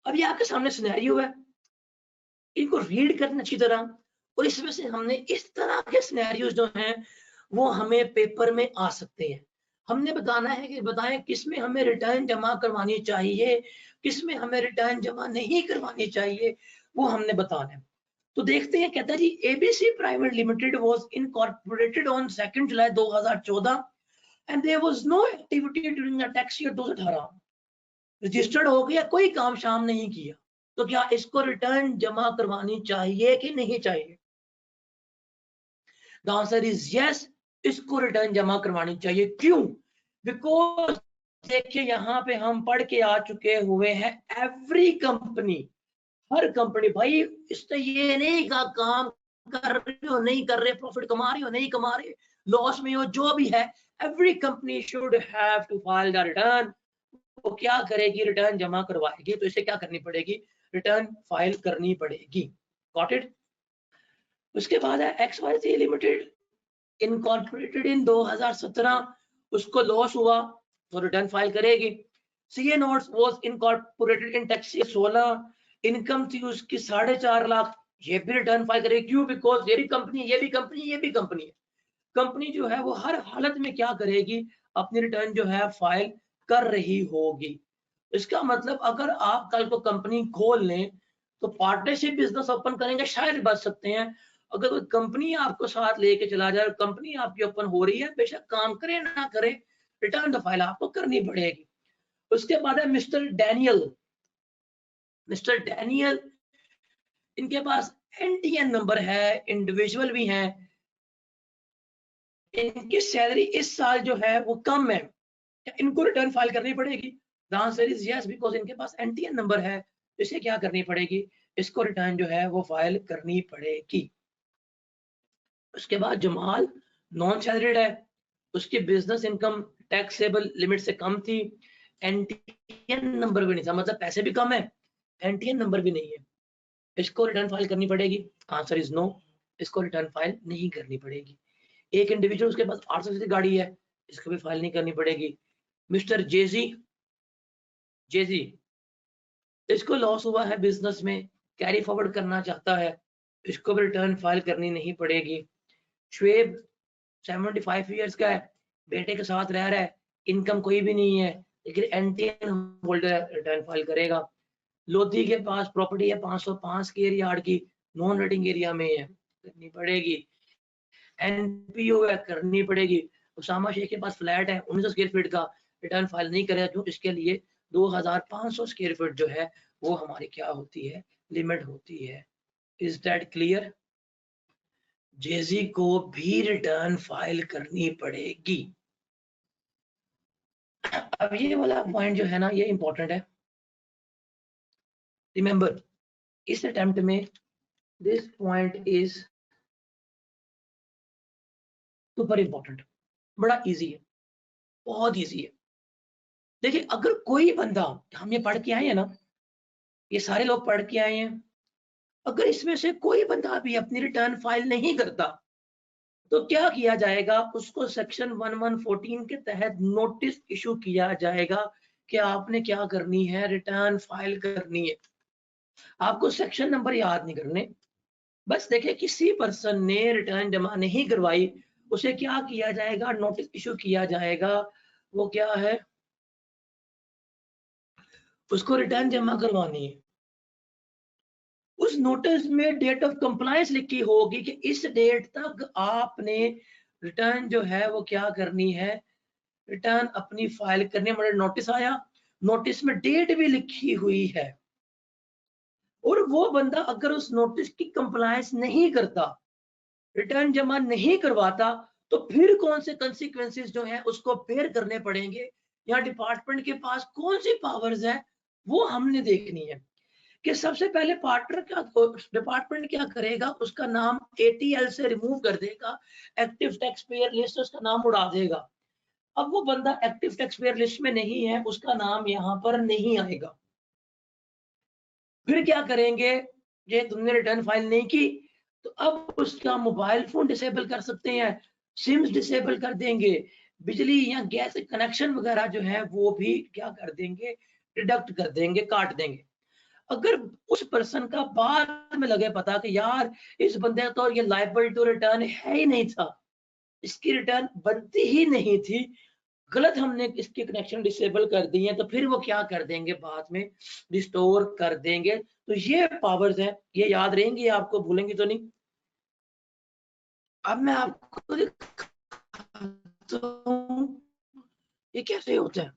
अब ये आपके सामने सिनेरियो है, इनको रीड करना अच्छी तरह, और इसमें से हमने इस तरह के सिनेरियोज जो हैं वो हमें पेपर में आ सकते हैं। हमने बताना है कि बताएं किसमें हमें रिटर्न जमा करवानी चाहिए, किसमें हमें रिटर्न जमा नहीं करवानी चाहिए, वो हमने बताना है। तो देखते हैं, कहता है जी ABC private limited was incorporated on 2 July 2014 and there was no activity during the tax year 2018। Registered हो गया, कोई काम शाम नहीं किया, तो क्या इसको रिटर्न जमा करवानी चाहिए कि नहीं चाहिए? द आंसर इज यस, इसको रिटर्न जमा करवानी चाहिए। क्यों? बिकॉज देखिए यहाँ पे हम पढ़ के आ चुके हुए हैं, एवरी कंपनी, हर कंपनी भाई, इससे ये नहीं का काम कर रही हो नहीं कर रहे, प्रॉफिट कमा रही हो नहीं कमा रहे, लॉस में हो, जो भी है, every company should have to file the return. वो क्या करेगी? रिटर्न जमा करवाएगी, तो इसे क्या करनी पड़ेगी? रिटर्न फाइल करनी पड़ेगी। Got it? उसके बाद है XYZ लिमिटेड इनकॉर्पोरेटेड इन 2017, उसको लॉस हुआ तो रिटर्न फाइल करेगी। CA notes was incorporated in tax year 16, income थी उसकी 4.5 लाख, ये भी रिटर्न फाइल करेगी। क्यों? बिकॉज ये भी कंपनी, ये भी कंपनी, ये भी कंपनी है। कंपनी जो है वो हर हालत में क्या करेगी? अपनी रिटर्न जो है फाइल कर रही होगी। इसका मतलब अगर आप कल को कंपनी खोल लें तो पार्टनरशिप बिजनेस ओपन करेंगे, शायद बच सकते हैं। अगर कोई कंपनी आपको साथ लेके चला जाए, कंपनी आपकी ओपन हो रही है, बेशक काम करे ना करे, रिटर्न तो फाइल आपको करनी पड़ेगी। उसके बाद है मिस्टर डैनियल। मिस्टर डैनियल, इनके पास NTN नंबर है, इंडिविजुअल भी हैं, इनकी सैलरी इस साल जो है वो कम है, क्या इनको रिटर्न फाइल करनी पड़ेगी? The answer is yes, because इनके पास NTN नंबर है, इसे क्या करनी पड़ेगी? इसको रिटर्न जो है वो फाइल करनी पड़ेगी। उसके बाद जमाल नॉन सैलरीड है, उसकी बिजनेस इनकम टैक्सेबल लिमिट से कम थी, NTN नंबर भी नहीं था, मतलब पैसे भी कम है, NTN नंबर भी नहीं है, इसको रिटर्न फाइल करनी पड़ेगी? आंसर इज नो, इसको रिटर्न फाइल नहीं करनी पड़ेगी। एक इंडिविजुअल, उसके पास 800 सीसी गाड़ी है, इसको भी फाइल नहीं करनी पड़ेगी। मिस्टर जेजी, जेजी, इसको लॉस हुआ है बिजनेस में, कैरी फॉरवर्ड करना चाहता है, इसको भी रिटर्न फाइल करनी नहीं पड़ेगी। शुएब 75 इयर्स का है, बेटे के साथ रह रहा है, इनकम कोई भी नहीं है, लेकिन NTN होल्डर, रिटर्न फाइल करेगा। लोधी के पास प्रॉपर्टी है 505 स्क्वायर यार्ड की, नॉन रेटिंग एरिया में है, करनी पड़ेगी। NPO है, करनी पड़ेगी। उसामा शेख के पास फ्लैट है 1900 स्क्वायर फीट का, रिटर्न फाइल नहीं करेगा, क्यों? इसके लिए 2500 स्क्वायर फीट जो है वो हमारी क्या होती है? लिमिट होती है। Is that clear? जेजी को भी रिटर्न फाइल करनी पड़ेगी। अब ये वाला पॉइंट जो है ना, ये इंपॉर्टेंट है। रिमेंबर, इस अटेम्प्ट में this point is super important, बड़ा इजी है, बहुत इजी है। देखिए, अगर कोई बंदा, हम ये पढ़ के आए हैं ना, ये सारे लोग पढ़ के आए हैं, अगर इसमें से कोई बंदा भी अपनी रिटर्न फाइल नहीं करता तो क्या किया जाएगा? उसको सेक्शन 1114 के तहत नोटिस इशू किया जाएगा कि आपने क्या करनी है? रिटर्न फाइल करनी है। आपको सेक्शन नंबर याद नहीं करने, बस देखिए किसी पर्सन ने रिटर्न जमा नहीं करवाई, उसे क्या किया जाएगा? नोटिस इशू किया जाएगा। वो क्या है? उसको रिटर्न जमा करवानी है। उस नोटिस में डेट ऑफ कंप्लायंस लिखी होगी कि इस डेट तक आपने रिटर्न जो है वो क्या करनी है? रिटर्न अपनी फाइल करने। मतलब नोटिस आया, नोटिस में डेट भी लिखी हुई है, और वो बंदा अगर उस नोटिस की कंप्लायंस नहीं करता, रिटर्न जमा नहीं करवाता, तो फिर कौन से कंसिक्वेंसेस जो है उसको बेयर करने पड़ेंगे, या डिपार्टमेंट के पास कौन सी पावर्स है, वो हमने देखनी है। कि सबसे पहले पार्टनर क्या, डिपार्टमेंट क्या करेगा? उसका नाम ATL से रिमूव कर देगा, एक्टिव टैक्स पेयर लिस्ट उसका नाम उड़ा देगा। अब वो बंदा एक्टिव टैक्स पेयर लिस्ट में नहीं है, उसका नाम यहाँ पर नहीं आएगा। फिर क्या करेंगे? ये तुमने रिटर्न फाइल नहीं की, तो अब उसका मोबाइल फोन डिसेबल कर सकते हैं, सिम्स डिसेबल कर देंगे, बिजली या गैस कनेक्शन वगैरह जो है वो भी क्या कर देंगे? डिडक्ट कर देंगे, काट देंगे। अगर उस पर्सन का बाद में लगे पता कि यार इस बंदे तो ये लायबल टू रिटर्न है ही नहीं था, इसकी रिटर्न बनती ही नहीं थी, गलत हमने इसके कनेक्शन डिसेबल कर दिए हैं, तो फिर वो क्या कर देंगे बाद में रिस्टोर कर देंगे। तो ये पावर्स हैं, ये याद रहेंगी आपको, भूलेंगी तो नहीं। अब मैं आपको दिखाता हूं ये कैसे होता है।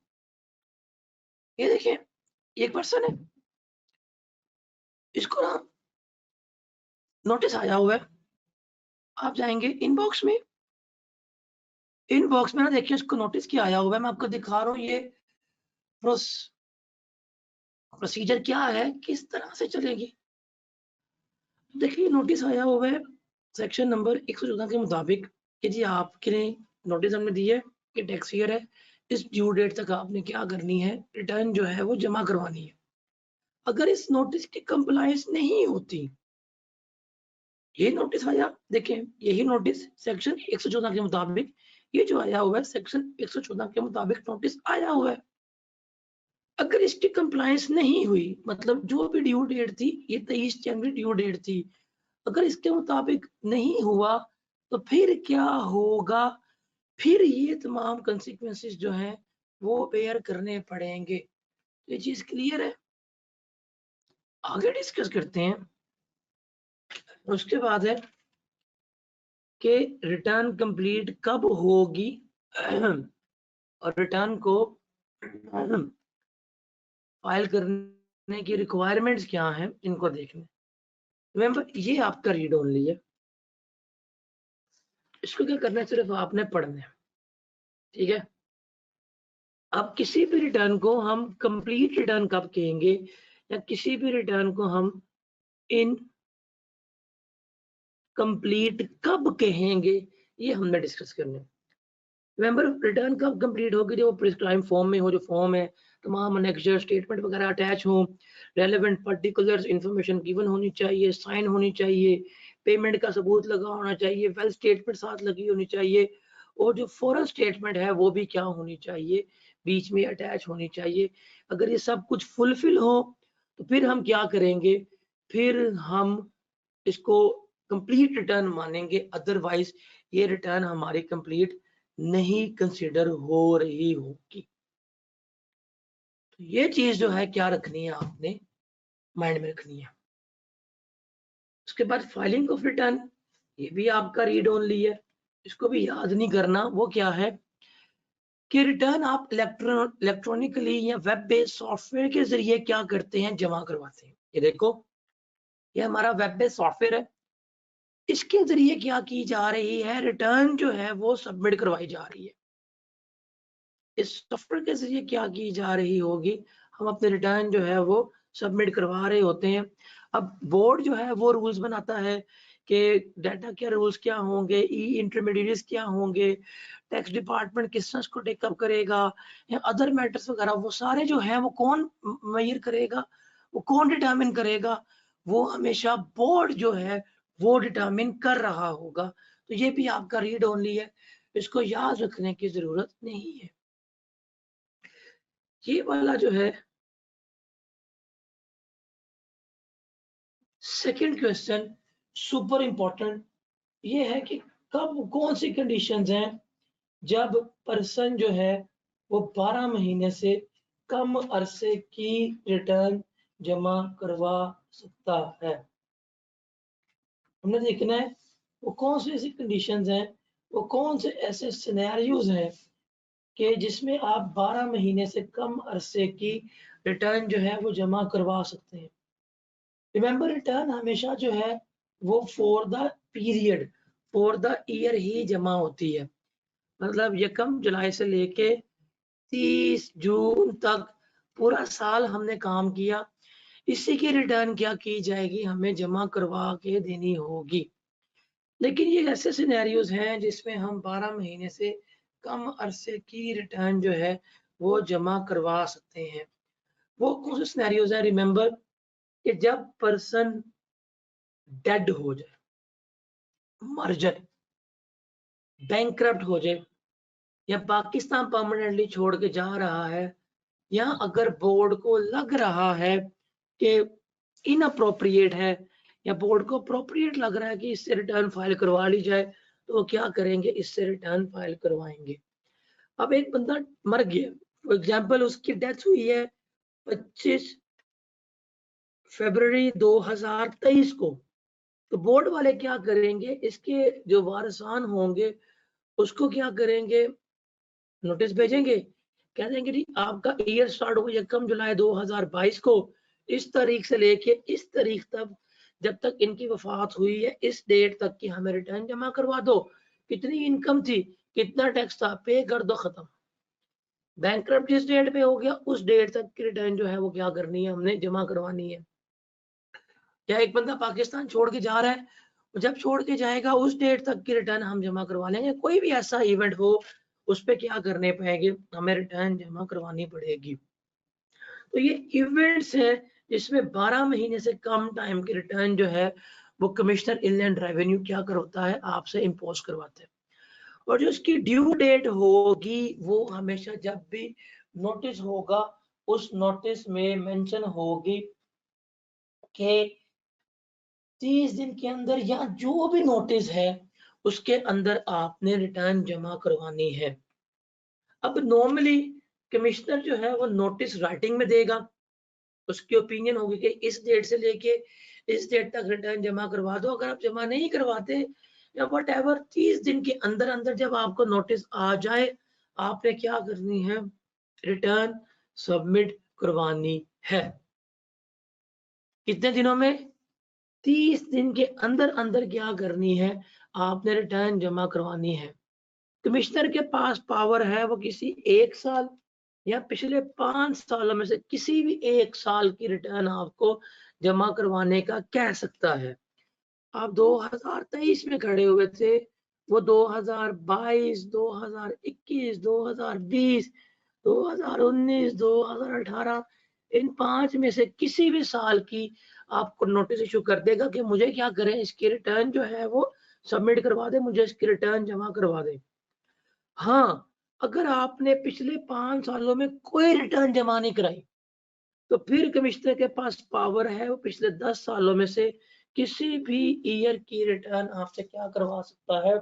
ये देखिए एक पर्सन है, इसको ना नोटिस आया हुआ है, आप जाएंगे इनबॉक्स में, इनबॉक्स में ना देखिए इसको नोटिस क्या आया हुआ है, मैं आपको दिखा रहा हूँ ये प्रोसीजर क्या है, किस तरह से चलेगी। देखिए नोटिस आया हुआ है सेक्शन नंबर 114 के मुताबिक कि जी आपके लिए नोटिस हमने दी है कि टैक्स ईयर है, इस ड्यू डेट तक आपने क्या करनी है, रिटर्न जो है वो जमा करवानी है। अगर इस नोटिस की कंप्लायंस नहीं होती, ये नोटिस आया, देखें यही नोटिस सेक्शन 114 के मुताबिक, ये जो आया हुआ है सेक्शन 114 के मुताबिक नोटिस आया हुआ है, अगर इसकी कंप्लायंस नहीं हुई, मतलब जो भी ड्यू डेट थी, ये 23 जनवरी ड्यू डेट थी, अगर इसके मुताबिक नहीं हुआ तो फिर क्या होगा, फिर ये तमाम कंसिक्वेंसेस जो हैं वो बेयर करने पड़ेंगे। ये चीज क्लियर है, आगे डिस्कस करते हैं। उसके बाद है कि रिटर्न कंप्लीट कब होगी और रिटर्न को फाइल करने की रिक्वायरमेंट्स क्या हैं, इनको देखने। रिमेंबर ये आपका रीड ओनली है, इसको क्या करना है, सिर्फ आपने पढ़ना है, ठीक है। अब किसी भी रिटर्न को हम कंप्लीट रिटर्न कब कहेंगे, या किसी भी रिटर्न को हम इन कंप्लीट कब कहेंगे, ये हमने डिस्कस करना है। रिमेंबर रिटर्न कब कंप्लीट होगी, जो प्रिस्क्राइब फॉर्म में हो, जो फॉर्म है तमाम अनेक्सर स्टेटमेंट वगैरह अटैच हो, रेलेवेंट पर्टिकुलर्स इंफॉर्मेशन गिवन होनी चाहिए, साइन होनी चाहिए, पेमेंट का सबूत लगा होना चाहिए, वेल स्टेटमेंट साथ लगी होनी चाहिए, और जो फॉरन स्टेटमेंट है वो भी क्या होनी चाहिए, बीच में अटैच होनी चाहिए। अगर ये सब कुछ फुलफिल हो तो फिर हम क्या करेंगे, फिर हम इसको कंप्लीट रिटर्न मानेंगे, अदरवाइज ये रिटर्न हमारी कंप्लीट नहीं कंसिडर हो रही होगी। तो ये चीज जो है क्या रखनी है, आपने माइंड में रखनी है। उसके बाद फाइलिंग ऑफ रिटर्न, ये भी आपका रीड ओनली है, इसको भी याद नहीं करना। वो क्या है कि रिटर्न आप इलेक्ट्रॉनिकली या वेब बेस्ड सॉफ्टवेयर के जरिए क्या करते हैं, जमा करवाते हैं। ये देखो ये हमारा वेब बेस्ड सॉफ्टवेयर है, इसके जरिए क्या की जा रही है, रिटर्न जो है वो सबमिट करवाई जा रही है। इस सॉफ्टवेयर के जरिए क्या की जा रही होगी, हम अपने रिटर्न जो है वो सबमिट करवा रहे होते हैं। अब बोर्ड जो है वो रूल्स बनाता है कि डाटा के रूल्स क्या होंगे, ई इंटरमीडिएट्स क्या होंगे, टैक्स डिपार्टमेंट किस तरह को टेकअप करेगा, या अदर मैटर्स वगैरह, वो सारे जो है वो कौन मेजर करेगा, वो कौन डिटरमिन करेगा, वो हमेशा बोर्ड जो है वो डिटरमिन कर रहा होगा। तो ये भी आपका रीड ओनली है, इसको याद रखने की जरूरत नहीं है। ये वाला जो है सेकंड क्वेश्चन सुपर इंपॉर्टेंट, ये है कि कब कौन सी कंडीशंस हैं जब पर्सन जो है वो 12 महीने से कम अरसे की रिटर्न जमा करवा सकता है। हमने देखना है वो कौन सी ऐसी कंडीशंस हैं, वो कौन से ऐसे सिनेरियोज हैं कि जिसमें आप 12 महीने से कम अरसे की रिटर्न जो है वो जमा करवा सकते हैं। रिमेंबर रिटर्न हमेशा जो है वो for the period, for the year ही जमा होती है, मतलब 1 जुलाई से लेके 30 जून तक पूरा साल हमने काम किया, इसी की रिटर्न क्या की जाएगी, हमें जमा करवा के देनी होगी। लेकिन ये ऐसे सिनेरियोज हैं जिसमें हम 12 महीने से कम अरसे की रिटर्न जो है वो जमा करवा सकते हैं। वो कौन से सिनेरियोज हैं, रिमेंबर कि जब पर्सन डेड हो जाए, मर जाए, बैंकरप्ट हो जाए, या पाकिस्तान परमानेंटली छोड़ के जा रहा है, या अगर बोर्ड को लग रहा है कि इनअप्रोप्रिएट है या बोर्ड को अप्रोप्रिएट लग रहा है कि इससे रिटर्न फाइल करवा ली जाए, तो वो क्या करेंगे, इससे रिटर्न फाइल करवाएंगे। अब एक बंदा मर गया, फॉर एग्जाम्पल उसकी डेथ हुई है 25 फरवरी 2023 को, तो बोर्ड वाले क्या करेंगे, इसके जो वारसान होंगे उसको क्या करेंगे, नोटिस भेजेंगे, कह देंगे जी आपका ईयर स्टार्ट हुआ 1 जुलाई 2022 को, इस तारीख से लेके इस तारीख तक जब तक इनकी वफात हुई है इस डेट तक की हमें रिटर्न जमा करवा दो, कितनी इनकम थी, कितना टैक्स था, पे कर दो, खत्म। बैंकक्रप्ट जिस डेट पे हो गया उस डेट तक की रिटर्न जो है वो क्या करनी है, हमने जमा करवानी है। या एक बंदा पाकिस्तान छोड़ के जा रहा है, जब छोड़ के जाएगा उस डेट तक की रिटर्न हम जमा करवा लेंगे। कोई भी ऐसा इवेंट हो उस पे क्या करने पड़ेगी, हमें रिटर्न जमा करवानी पड़ेगी। तो ये इवेंट्स है जिसमें 12 महीने से कम टाइम की रिटर्न जो है वो कमिश्नर इनलैंड रेवेन्यू क्या करता है, आपसे इम्पोज करवाते हैं। और जो उसकी ड्यू डेट होगी वो हमेशा जब भी नोटिस होगा उस नोटिस में मेंशन होगी कि 30 दिन के अंदर या जो भी नोटिस है उसके अंदर आपने रिटर्न जमा करवानी है। अब नॉर्मली कमिश्नर जो है वो नोटिस राइटिंग में देगा, उसकी ओपिनियन होगी कि इस डेट से लेके इस डेट तक रिटर्न जमा करवा दो। अगर आप जमा नहीं करवाते या वट एवर 30 दिन के अंदर अंदर जब आपको नोटिस आ जाए, आपने क्या करनी है, रिटर्न सबमिट करवानी है। कितने दिनों में, 30 दिन के अंदर अंदर क्या करनी है, आपने रिटर्न जमा करवानी है। कमिश्नर के पास पावर है वो किसी 1 साल या पिछले 5 सालों में से किसी भी 1 साल की रिटर्न आपको जमा करवाने का कह सकता है। आप 2023 में खड़े हुए थे, वो 2022, 2021, 2020, 2019, 2018 इन 5 में से किसी भी साल की आपको नोटिस इशू कर देगा कि मुझे क्या करें, इसकी रिटर्न जो है वो सबमिट करवा दे, मुझे इसकी रिटर्न जमा करवा दे। हाँ, अगर आपने पिछले 5 सालों में कोई रिटर्न जमा नहीं कराई, तो फिर कमिश्नर के पास पावर है वो पिछले 10 सालों में से किसी भी ईयर की रिटर्न आपसे क्या करवा सकता है,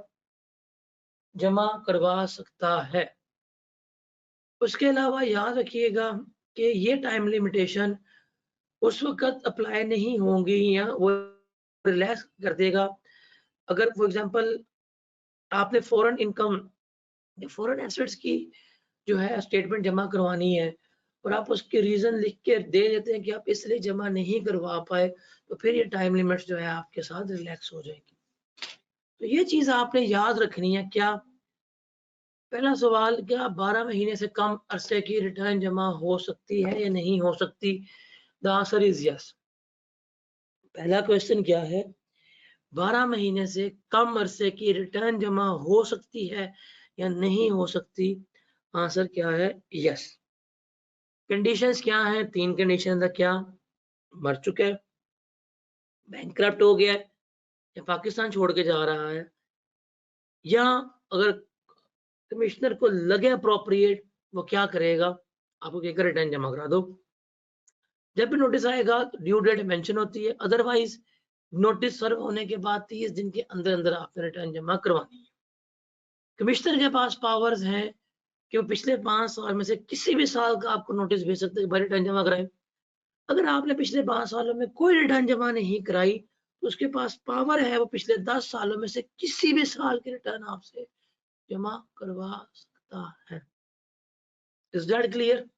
जमा करवा सकता है। उसके अलावा याद रखिएगा कि ये टाइम लिमिटेशन उस वक़्त अप्लाई नहीं होंगी या वो रिलैक्स कर देगा। अगर फॉर एग्ज़ाम्पल आपने फॉरेन इनकम या फॉरेन एसेट्स की जो है स्टेटमेंट जमा करवानी है और आप उसके रीज़न लिख के दे देते हैं कि आप इसलिए जमा नहीं करवा पाए, तो फिर ये टाइम लिमिट्स जो है आपके साथ रिलैक्स हो जाएगी। तो ये चीज़ आपने याद रखनी है। क्या पहला सवाल, क्या 12 महीने से कम अरसे की रिटर्न जमा हो सकती है या नहीं हो सकती? The answer is yes. पहला क्वेश्चन क्या है, 12 महीने से कम अरसे की रिटर्न जमा हो सकती है या नहीं हो सकती? आंसर क्या है, यस। कंडीशंस क्या है, 3 कंडीशन था। क्या, मर चुका है, बैंकक्रप्ट हो गया है या पाकिस्तान छोड़ के जा रहा है, या अगर कमिश्नर को लगे अप्रोप्रिएट, वो क्या करेगा, आपको कहकर रिटर्न जमा करा दो। जब भी नोटिस आएगा तो ड्यू डेट मेंशन होती है, अदरवाइज नोटिस सर्व होने के बाद 30 दिन के अंदर अंदर आपने रिटर्न जमा करवानी है। कमिश्नर के पास पावर्स हैं कि वो पिछले 5 साल में से किसी भी साल का आपको नोटिस भेज सकते हैं, भाई रिटर्न जमा कराएं। अगर आपने पिछले 5 सालों में कोई रिटर्न जमा नहीं कराई, तो उसके पास पावर है वो पिछले 10 सालों में से किसी भी साल की रिटर्न आपसे जमा करवा सकता है। Is that clear?